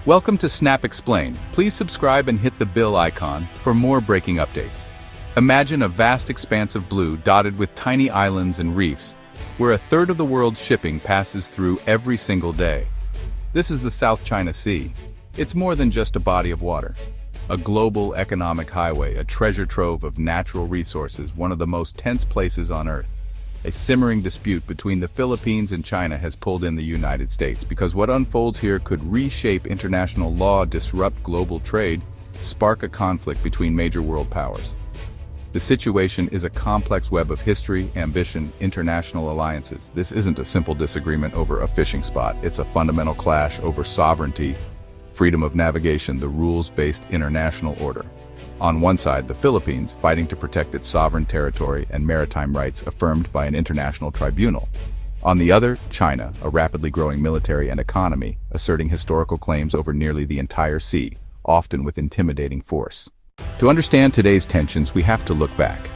Welcome to Snap Explain. Please subscribe and hit the bell icon for more breaking updates. Imagine a vast expanse of blue dotted with tiny islands and reefs, where a third of the world's shipping passes through every single day. This is the South China Sea. It's more than just a body of water. A global economic highway, a treasure trove of natural resources, one of the most tense places on Earth. A simmering dispute between the Philippines and China has pulled in the United States because what unfolds here could reshape international law, disrupt global trade, spark a conflict between major world powers. The situation is a complex web of history, ambition, international alliances. This isn't a simple disagreement over a fishing spot. It's a fundamental clash over sovereignty, freedom of navigation, the rules-based international order. On one side, the Philippines, fighting to protect its sovereign territory and maritime rights affirmed by an international tribunal. On the other, China, a rapidly growing military and economy, asserting historical claims over nearly the entire sea, often with intimidating force. To understand today's tensions, we have to look back.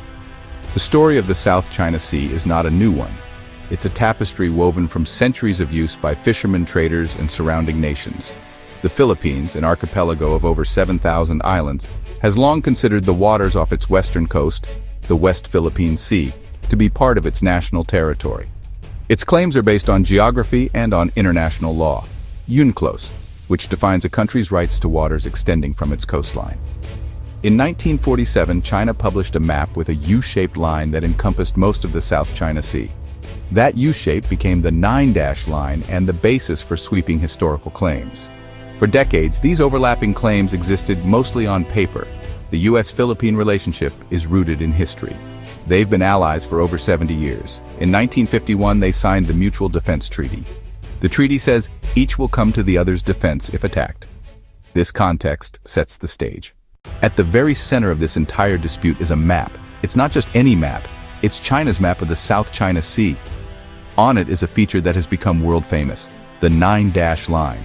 The story of the South China Sea is not a new one. It's a tapestry woven from centuries of use by fishermen, traders, and surrounding nations. The Philippines, an archipelago of over 7,000 islands, has long considered the waters off its western coast, the West Philippine Sea, to be part of its national territory. Its claims are based on geography and on international law, UNCLOS, which defines a country's rights to waters extending from its coastline. In 1947, China published a map with a U-shaped line that encompassed most of the South China Sea. That U-shape became the 9-dash line and the basis for sweeping historical claims. For decades, these overlapping claims existed mostly on paper. The U.S.-Philippine relationship is rooted in history. They've been allies for over 70 years. In 1951, they signed the Mutual Defense Treaty. The treaty says each will come to the other's defense if attacked. This context sets the stage. At the very center of this entire dispute is a map. It's not just any map. It's China's map of the South China Sea. On it is a feature that has become world famous, the 9-dash line.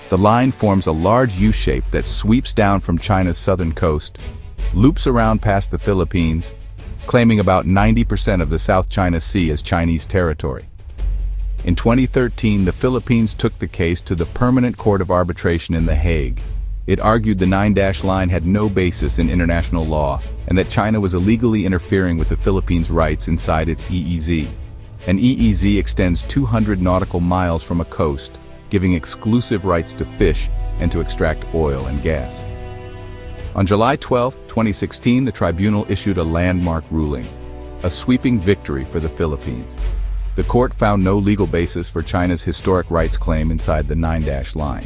The line forms a large U-shape that sweeps down from China's southern coast, loops around past the Philippines, claiming about 90% of the South China Sea as Chinese territory. In 2013, the Philippines took the case to the Permanent Court of Arbitration in The Hague. It argued the 9-dash line had no basis in international law and that China was illegally interfering with the Philippines' rights inside its EEZ. An EEZ extends 200 nautical miles from a coast, giving exclusive rights to fish and to extract oil and gas. On July 12, 2016, the tribunal issued a landmark ruling, a sweeping victory for the Philippines. The court found no legal basis for China's historic rights claim inside the 9-dash line.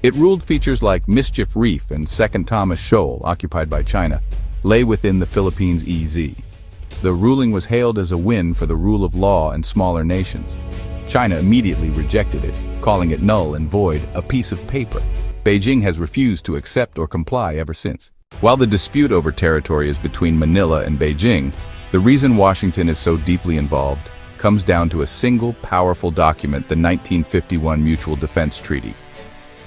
It ruled features like Mischief Reef and Second Thomas Shoal, occupied by China, lay within the Philippines' EEZ. The ruling was hailed as a win for the rule of law and smaller nations. China immediately rejected it, calling it null and void, a piece of paper. Beijing has refused to accept or comply ever since. While the dispute over territory is between Manila and Beijing, the reason Washington is so deeply involved comes down to a single powerful document, the 1951 Mutual Defense Treaty.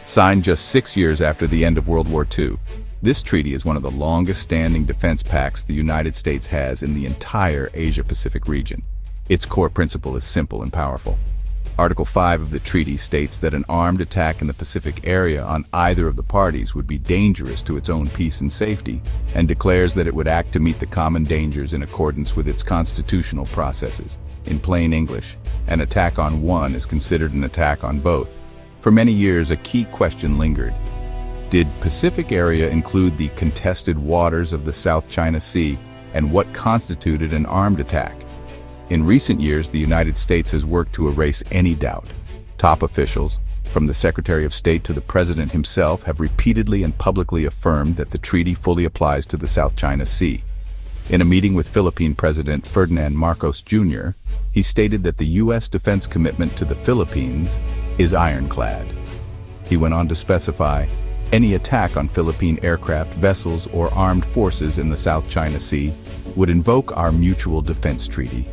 Signed just 6 years after the end of World War II, this treaty is one of the longest-standing defense pacts the United States has in the entire Asia-Pacific region. Its core principle is simple and powerful. Article 5 of the treaty states that an armed attack in the Pacific area on either of the parties would be dangerous to its own peace and safety, and declares that it would act to meet the common dangers in accordance with its constitutional processes. In plain English, an attack on one is considered an attack on both. For many years, a key question lingered. Did Pacific area include the contested waters of the South China Sea, and what constituted an armed attack? In recent years, the United States has worked to erase any doubt. Top officials, from the Secretary of State to the President himself, have repeatedly and publicly affirmed that the treaty fully applies to the South China Sea. In a meeting with Philippine President Ferdinand Marcos Jr., he stated that the U.S. defense commitment to the Philippines is ironclad. He went on to specify, any attack on Philippine aircraft, vessels, or armed forces in the South China Sea would invoke our Mutual Defense Treaty.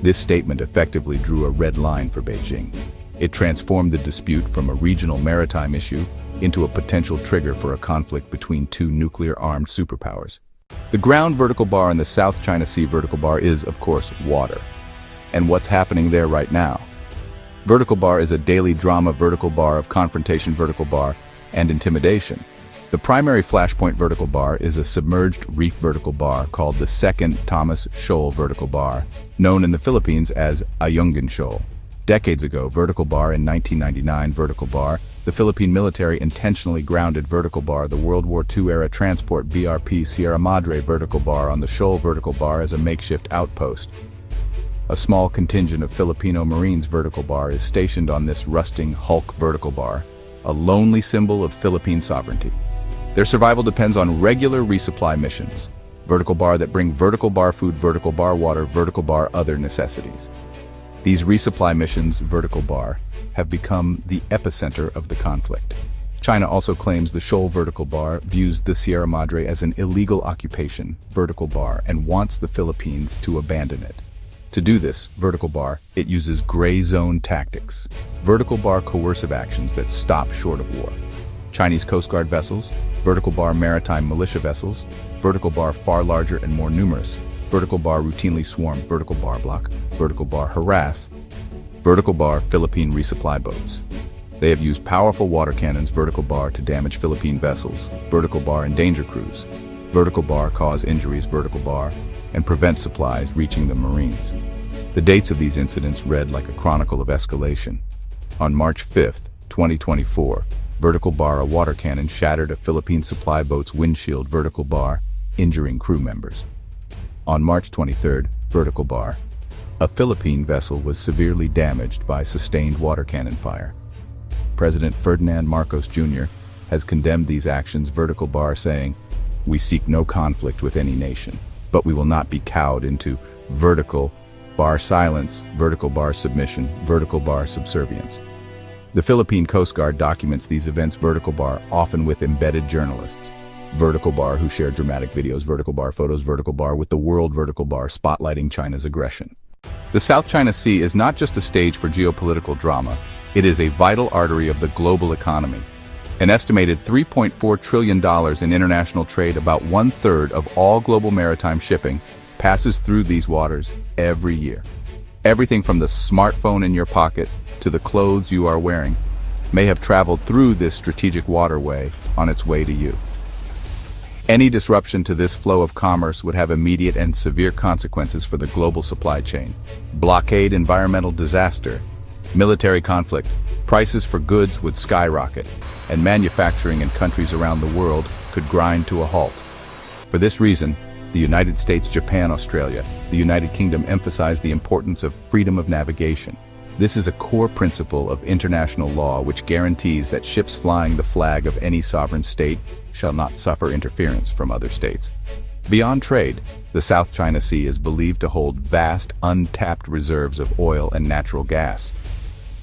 This statement effectively drew a red line for Beijing. It transformed the dispute from a regional maritime issue into a potential trigger for a conflict between two nuclear-armed superpowers. The ground vertical bar and the South China Sea vertical bar is, of course, water. And what's happening there right now? Vertical bar is a daily drama vertical bar of confrontation vertical bar and intimidation. The primary flashpoint vertical bar is a submerged reef vertical bar called the Second Thomas Shoal vertical bar, known in the Philippines as Ayungin Shoal. Decades ago, vertical bar in 1999 vertical bar, the Philippine military intentionally grounded vertical bar, the World War II-era transport BRP Sierra Madre vertical bar on the shoal vertical bar as a makeshift outpost. A small contingent of Filipino Marines vertical bar is stationed on this rusting hulk vertical bar, a lonely symbol of Philippine sovereignty. Their survival depends on regular resupply missions. Vertical bar that bring vertical bar food, vertical bar water, vertical bar other necessities. These resupply missions, vertical bar, have become the epicenter of the conflict. China also claims the shoal vertical bar views the Sierra Madre as an illegal occupation, vertical bar, and wants the Philippines to abandon it. To do this, vertical bar, it uses gray zone tactics, vertical bar coercive actions that stop short of war. Chinese Coast Guard vessels, vertical bar maritime militia vessels, vertical bar far larger and more numerous, vertical bar routinely swarm, vertical bar block, vertical bar harass, vertical bar Philippine resupply boats. They have used powerful water cannons, vertical bar, to damage Philippine vessels, vertical bar endanger crews, vertical bar cause injuries, vertical bar, and prevent supplies reaching the Marines. The dates of these incidents read like a chronicle of escalation. On March 5, 2024, vertical bar, a water cannon shattered a Philippine supply boat's windshield, vertical bar, injuring crew members. On March 23, vertical bar, a Philippine vessel was severely damaged by sustained water cannon fire. President Ferdinand Marcos Jr. has condemned these actions, vertical bar, saying, "We seek no conflict with any nation, but we will not be cowed into vertical bar silence, vertical bar submission, vertical bar subservience." The Philippine Coast Guard documents these events, vertical bar, often with embedded journalists, vertical bar, who share dramatic videos, vertical bar photos, vertical bar with the world, vertical bar, spotlighting China's aggression. The South China Sea is not just a stage for geopolitical drama, it is a vital artery of the global economy. An estimated $3.4 trillion in international trade, about 1/3 of all global maritime shipping, passes through these waters every year. Everything from the smartphone in your pocket to the clothes you are wearing may have traveled through this strategic waterway on its way to you. Any disruption to this flow of commerce would have immediate and severe consequences for the global supply chain. Blockade, environmental disaster, military conflict, prices for goods would skyrocket, and manufacturing in countries around the world could grind to a halt. For this reason, the United States, Japan, Australia, the United Kingdom emphasize the importance of freedom of navigation. This is a core principle of international law which guarantees that ships flying the flag of any sovereign state shall not suffer interference from other states. Beyond trade, the South China Sea is believed to hold vast, untapped reserves of oil and natural gas.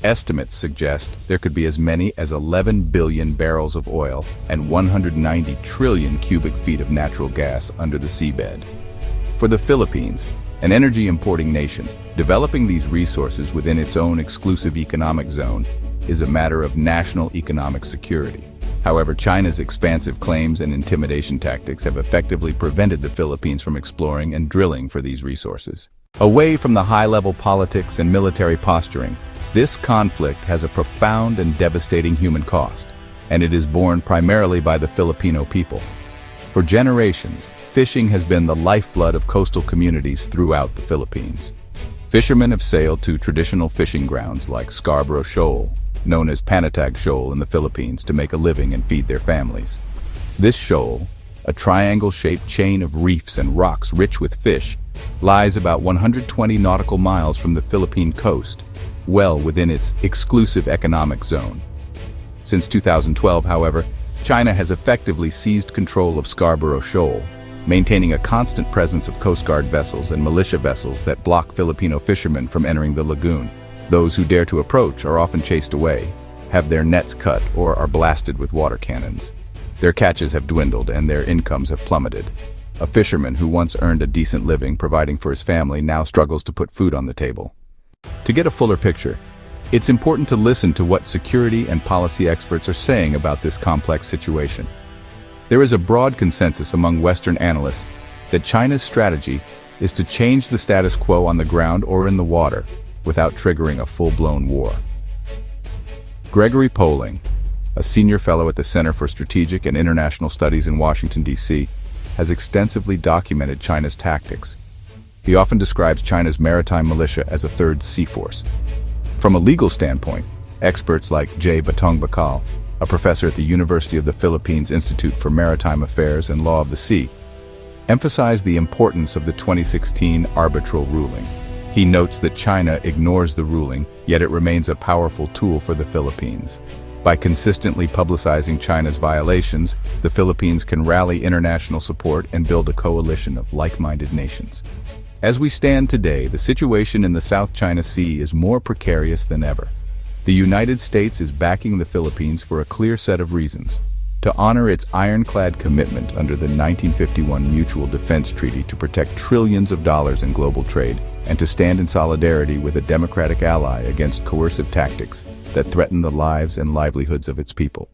Estimates suggest there could be as many as 11 billion barrels of oil and 190 trillion cubic feet of natural gas under the seabed. For the Philippines, an energy-importing nation, developing these resources within its own exclusive economic zone is a matter of national economic security. However, China's expansive claims and intimidation tactics have effectively prevented the Philippines from exploring and drilling for these resources. Away from the high-level politics and military posturing, this conflict has a profound and devastating human cost, and it is borne primarily by the Filipino people. For generations, fishing has been the lifeblood of coastal communities throughout the Philippines. Fishermen have sailed to traditional fishing grounds like Scarborough Shoal, known as Panatag Shoal in the Philippines, to make a living and feed their families. This shoal, a triangle-shaped chain of reefs and rocks rich with fish, lies about 120 nautical miles from the Philippine coast, well within its exclusive economic zone. Since 2012, however, China has effectively seized control of Scarborough Shoal, maintaining a constant presence of Coast Guard vessels and militia vessels that block Filipino fishermen from entering the lagoon. Those who dare to approach are often chased away, have their nets cut, or are blasted with water cannons. Their catches have dwindled and their incomes have plummeted. A fisherman who once earned a decent living providing for his family now struggles to put food on the table. To get a fuller picture, it's important to listen to what security and policy experts are saying about this complex situation. There is a broad consensus among Western analysts that China's strategy is to change the status quo on the ground or in the water without triggering a full-blown war. Gregory Poling, a senior fellow at the Center for Strategic and International Studies in Washington, D.C., has extensively documented China's tactics. He often describes China's maritime militia as a third sea force. From a legal standpoint, experts like J. Batong Bakal, a professor at the University of the Philippines Institute for Maritime Affairs and Law of the Sea, emphasize the importance of the 2016 arbitral ruling. He notes that China ignores the ruling, yet it remains a powerful tool for the Philippines. By consistently publicizing China's violations, the Philippines can rally international support and build a coalition of like-minded nations. As we stand today, the situation in the South China Sea is more precarious than ever. The United States is backing the Philippines for a clear set of reasons: to honor its ironclad commitment under the 1951 Mutual Defense Treaty to protect trillions of dollars in global trade, and to stand in solidarity with a democratic ally against coercive tactics that threaten the lives and livelihoods of its people.